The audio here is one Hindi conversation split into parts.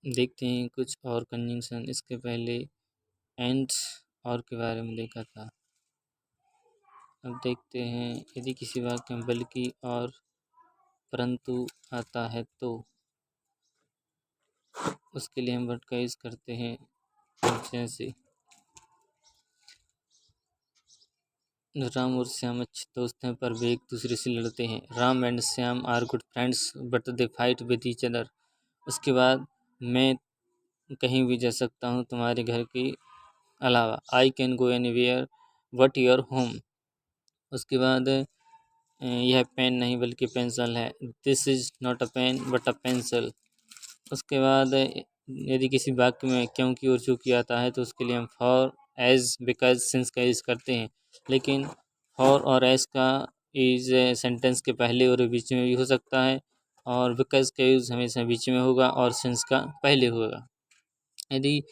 देखते हैं कुछ और कंजंक्शन। इसके पहले एंड और के बारे में देखा था। अब देखते हैं यदि किसी वाक्य में बल्कि और परंतु आता है तो उसके लिए हम वर्ड का यूज़ करते हैं। जैसे राम और श्याम अच्छे दोस्त हैं पर वे एक दूसरे से लड़ते हैं। Ram and Shyam are good friends but they fight with each other. उसके बाद मैं कहीं भी जा सकता हूँ तुम्हारे घर के अलावा। I can go anywhere but your home. उसके बाद यह पेन नहीं बल्कि पेंसिल है। This is not a pen but a pencil. उसके बाद यदि किसी वाक्य में क्योंकि और चूंकि आता है तो उसके लिए हम फॉर, एज, बिकॉज, सिंस का यूज़ करते हैं। लेकिन फॉर और एज का यूज सेंटेंस के पहले और बीच में भी हो सकता है, और बिकॉज का यूज़ हमेशा बीच में होगा और सिंस का पहले होगा। यदि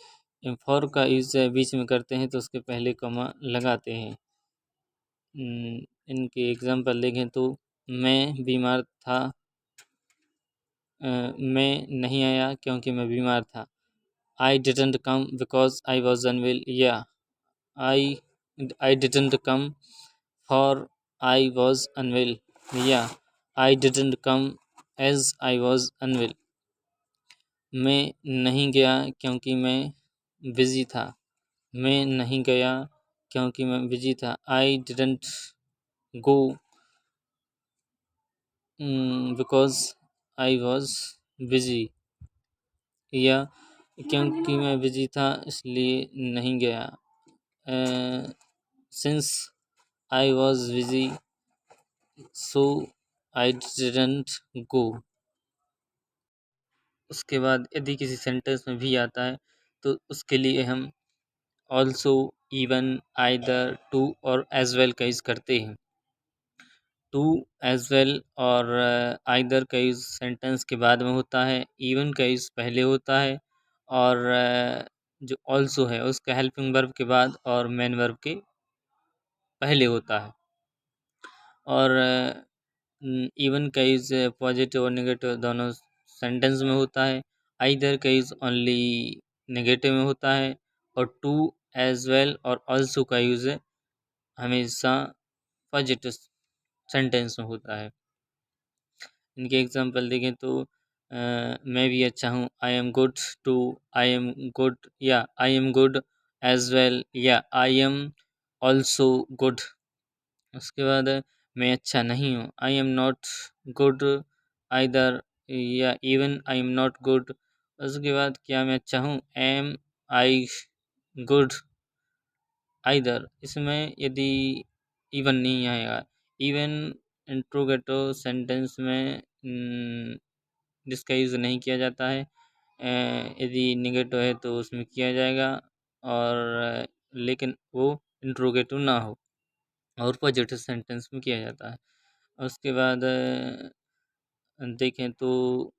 फॉर का यूज़ बीच में करते हैं तो उसके पहले कॉमा लगाते हैं। इनके एग्जाम्पल देखें तो मैं बीमार था, मैं नहीं आया क्योंकि मैं बीमार था। I didn't come because I was unwell, या I I didn't come for I was unwell, या I didn't come as I was unwell. मैं नहीं गया क्योंकि मैं बिजी था, मैं नहीं गया क्योंकि मैं बिजी था। I didn't go because I was busy, या क्योंकि मैं बिजी था इसलिए नहीं गया। Since I was busy so I didn't go. उसके बाद यदि किसी सेंटेंस में भी आता है तो उसके लिए हम ऑल्सो, इवन, आइदर, टू और एज वेल का यूज़ करते हैं। टू, एज वेल और आइदर का यूज़ सेंटेंस के बाद में होता है, इवन का यूज़ पहले होता है, और जो ऑल्सो है उसका हेल्पिंग वर्ब के बाद और मेन वर्ब के पहले होता है। और इवन का यूज़ पॉजिटिव और नेगेटिव दोनों सेंटेंस में होता है। आइदर का यूज़ ओनली नेगेटिव में होता है, और टू, एज वेल और ऑल्सो का यूज़ हमेशा पॉजिटिव सेंटेंस में होता है। इनके एग्जांपल देखें तो मैं भी अच्छा हूँ, I am good too, I am good, या I am good as well, या आई एम ऑल्सो गुड। उसके बाद मैं अच्छा नहीं हूँ, I am not good either, या even I am not good. उसके बाद क्या मैं अच्छा हूँ, एम आई गुड आइदर। इसमें यदि इवन नहीं आएगा, इवन इंट्रोगेटिव सेंटेंस में जिसका यूज़ नहीं किया जाता है। यदि नेगेटिव है तो उसमें किया जाएगा, और लेकिन वो इंट्रोगेटिव ना हो, और पॉजिटिव सेंटेंस में किया जाता है। उसके बाद देखें तो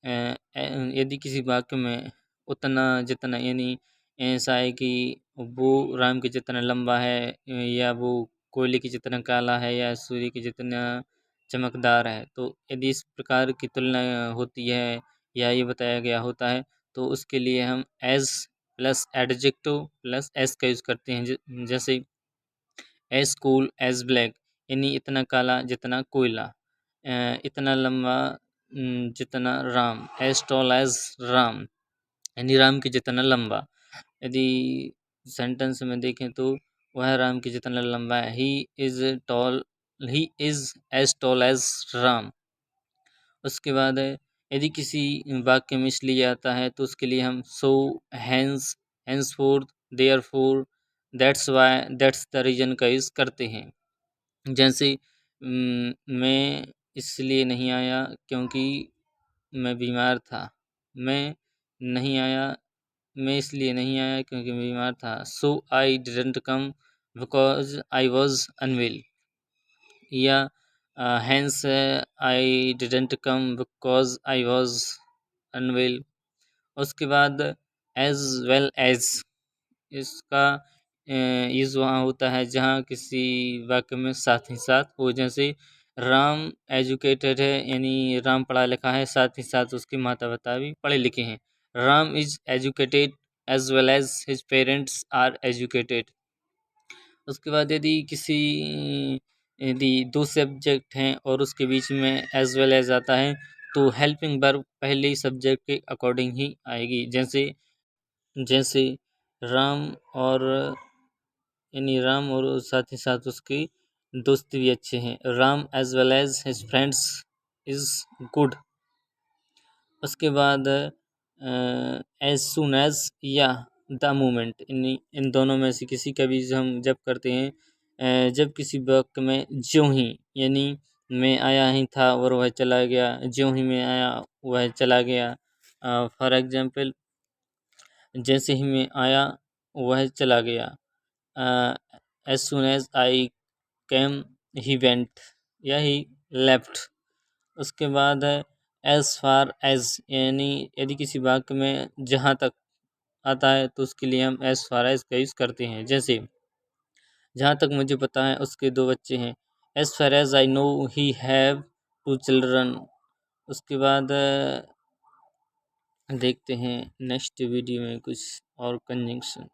यदि किसी वाक्य में उतना जितना, यानी ऐसा है कि वो राम के जितना लंबा है, या वो कोयले के जितना काला है, या सूर्य के जितना चमकदार है, तो यदि इस प्रकार की तुलना होती है या ये बताया गया होता है तो उसके लिए हम as plus adjective plus as का यूज़ करते हैं। जैसे एज कूल एज ब्लैक, यानी इतना काला जितना कोयला, इतना लंबा जितना Ram, as tall as Ram, यानी राम के जितना लंबा। यदि सेंटेंस में देखें तो वह राम के जितना लंबा है, he is as tall as Ram. उसके बाद यदि किसी वाक्य में इसलिए आता है तो उसके लिए हम so, hence, henceforth, therefore, that's why, that's the reason का यूज़ करते हैं। जैसे मैं इसलिए नहीं आया क्योंकि मैं बीमार था। मैं नहीं आया मैं इसलिए नहीं आया क्योंकि मैं बीमार था। So I didn't come because I was unwell, या hence I didn't come because I was unwell. उसके बाद एज़ वेल एज़, इसका यूज़ वहाँ होता है जहाँ किसी वाक्य में साथ ही साथ हो। जैसे राम एजुकेटेड है, यानी राम पढ़ा लिखा है, साथ ही साथ उसके माता पिता भी पढ़े लिखे हैं। Ram is educated as well as his parents are educated. उसके बाद यदि दो सब्जेक्ट हैं और उसके बीच में एज वेल एज आता है तो हेल्पिंग वर्ब पहले ही सब्जेक्ट के अकॉर्डिंग ही आएगी। जैसे जैसे राम और राम और साथ ही साथ उसके दोस्त भी अच्छे हैं। Ram as well as his friends is good. उसके बाद एज सुन एज या द मोमेंट, इन दोनों में से किसी का भी हम जब करते हैं जब किसी वाक्य में ज्यों ही, यानी मैं आया ही था और वह चला गया, ज्यों ही मैं आया वह चला गया। फॉर एग्जाम्पल, जैसे ही मैं आया वह चला गया। As soon as I came he went या ही लेफ्ट। उसके बाद है एज फार एज, यानी यदि किसी वाक्य में जहाँ तक आता है तो उसके लिए हम एज फार एज का यूज़ करते हैं। जैसे जहाँ तक मुझे पता है उसके दो बच्चे हैं। As far as I know he have two children. उसके बाद देखते हैं नेक्स्ट वीडियो में कुछ और कंजंक्शन।